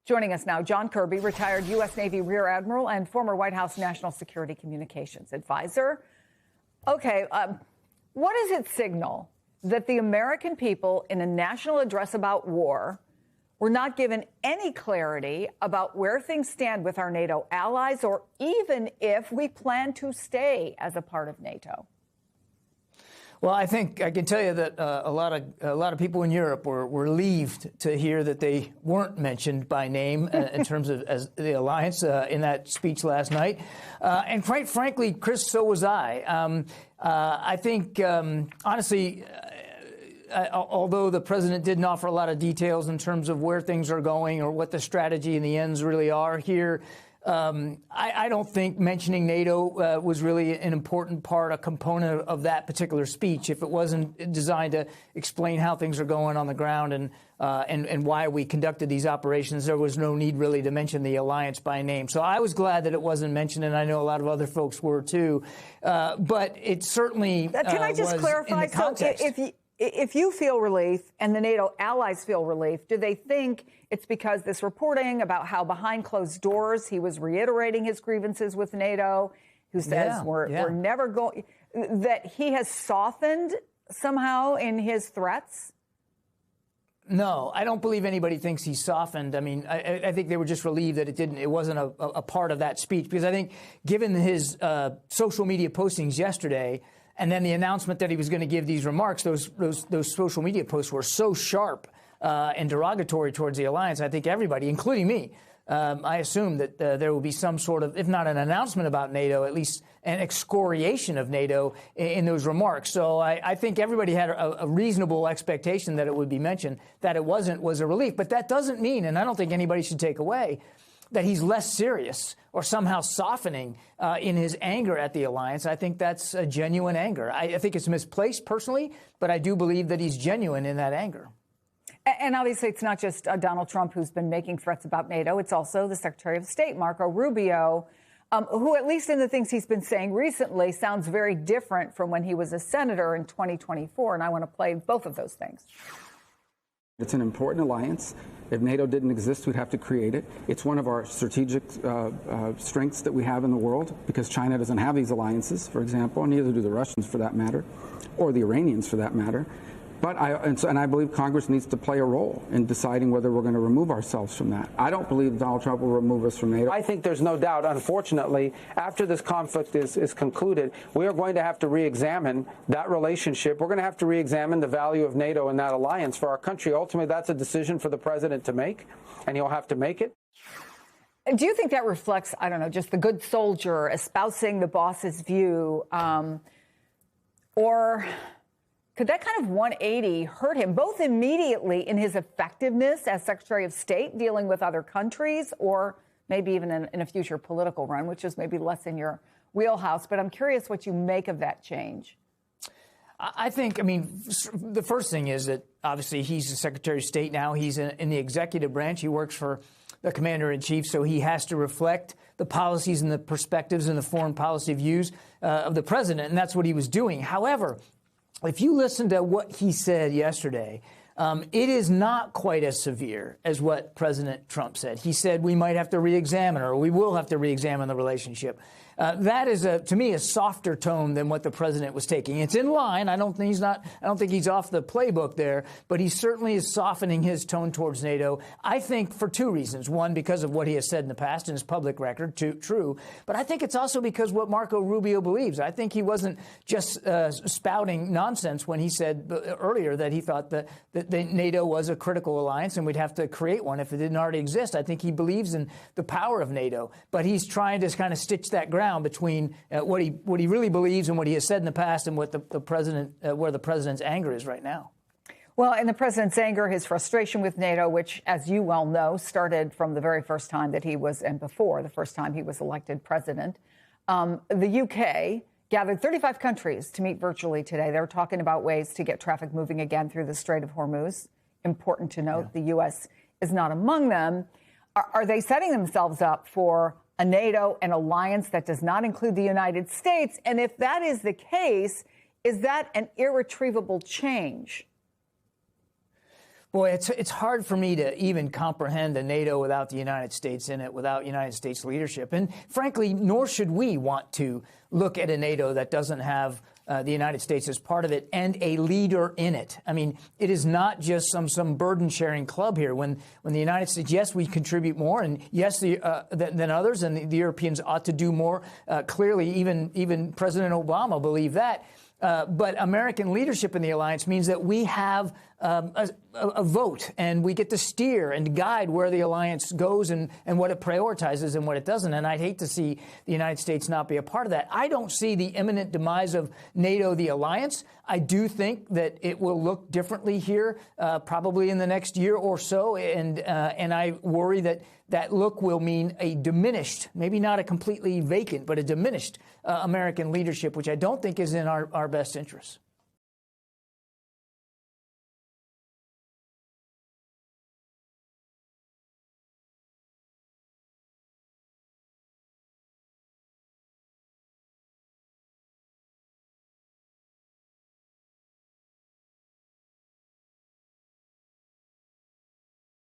Joining us now, John Kirby, retired U.S. Navy Rear Admiral and former White House National Security Communications Advisor. Okay, what does it signal that the American people in a national address about war were not given any clarity about where things stand with our NATO allies, or even if we plan to stay as a part of NATO? Well, I think I can tell you that a lot of people in Europe were relieved to hear that they weren't mentioned by name in terms of as the alliance in that speech last night. And quite frankly, Chris, so was I. I think, honestly, although the president didn't offer a lot of details in terms of where things are going or what the strategy and the ends really are here, I don't think mentioning NATO was really an important part, a component of that particular speech. If it wasn't designed to explain how things are going on the ground and why we conducted these operations, there was no need really to mention the alliance by name. So I was glad that it wasn't mentioned, and I know a lot of other folks were too. But it certainly Can I just clarify? So if you feel relief and the NATO allies feel relief, do they think it's because this reporting about how behind closed doors he was reiterating his grievances with NATO, who says we're never going, that he has softened somehow in his threats? No, I don't believe anybody thinks he's softened. I mean, I think they were just relieved that it wasn't a part of that speech, because I think given his social media postings yesterday, and then the announcement that he was going to give these remarks, those social media posts were so sharp and derogatory towards the alliance. I think everybody, including me, I assume that there will be some sort of, if not an announcement about NATO, at least an excoriation of NATO in those remarks. So I think everybody had a reasonable expectation that it would be mentioned. That it wasn't was a relief. But that doesn't mean, and I don't think anybody should take away, that he's less serious or somehow softening in his anger at the alliance. I think that's a genuine anger. I think it's misplaced personally, but I do believe that he's genuine in that anger. And obviously, it's not just Donald Trump who's been making threats about NATO. It's also the Secretary of State, Marco Rubio, who, at least in the things he's been saying recently, sounds very different from when he was a senator in 2024. And I want to play both of those things. It's an important alliance. If NATO didn't exist, we'd have to create it. It's one of our strategic strengths that we have in the world, because China doesn't have these alliances, for example, and neither do the Russians for that matter, or the Iranians for that matter. But I believe Congress needs to play a role in deciding whether we're going to remove ourselves from that. I don't believe Donald Trump will remove us from NATO. I think there's no doubt, unfortunately, after this conflict is concluded, we are going to have to re-examine that relationship. We're going to have to re-examine the value of NATO and that alliance for our country. Ultimately, that's a decision for the president to make, and he'll have to make it. Do you think that reflects, I don't know, just the good soldier espousing the boss's view, or could that kind of 180 hurt him, both immediately in his effectiveness as Secretary of State dealing with other countries, or maybe even in a future political run, which is maybe less in your wheelhouse? But I'm curious what you make of that change. I think, I mean, the first thing is that obviously he's the Secretary of State now. He's in the executive branch. He works for the Commander-in-Chief, so he has to reflect the policies and the perspectives and the foreign policy views of the president, and that's what he was doing. However, if you listen to what he said yesterday, it is not quite as severe as what President Trump said. He said we might have to re-examine, or we will have to re-examine the relationship. That is, to me, a softer tone than what the president was taking. It's in line. I don't think he's off the playbook there, but he certainly is softening his tone towards NATO. I think for two reasons. One, because of what he has said in the past in his public record, true. But I think it's also because what Marco Rubio believes. I think he wasn't just spouting nonsense when he said earlier that he thought that NATO was a critical alliance and we'd have to create one if it didn't already exist. I think he believes in the power of NATO, but he's trying to kind of stitch that ground between what he really believes and what he has said in the past and what the president, where the president's anger is right now. Well, in the president's anger, his frustration with NATO, which, as you well know, started from the very first time that he was, and before the first time he was elected president. The UK gathered 35 countries to meet virtually today. They were talking about ways to get traffic moving again through the Strait of Hormuz. Important to note, the U.S. is not among them. Are they setting themselves up for a NATO, an alliance that does not include the United States? And if that is the case, is that an irretrievable change? Boy, it's hard for me to even comprehend a NATO without the United States in it, without United States leadership. And frankly, nor should we want to look at a NATO that doesn't have the United States as part of it and a leader in it. I mean, it is not just some burden-sharing club here. When the United States, yes, we contribute more, and yes, than others, and the Europeans ought to do more. Clearly, even President Obama believed that. But American leadership in the alliance means that we have a vote, and we get to steer and guide where the alliance goes and what it prioritizes and what it doesn't. And I'd hate to see the United States not be a part of that. I don't see the imminent demise of NATO, the alliance. I do think that it will look differently here, probably in the next year or so. And I worry that that look will mean a diminished, maybe not a completely vacant, but a diminished American leadership, which I don't think is in our best interests.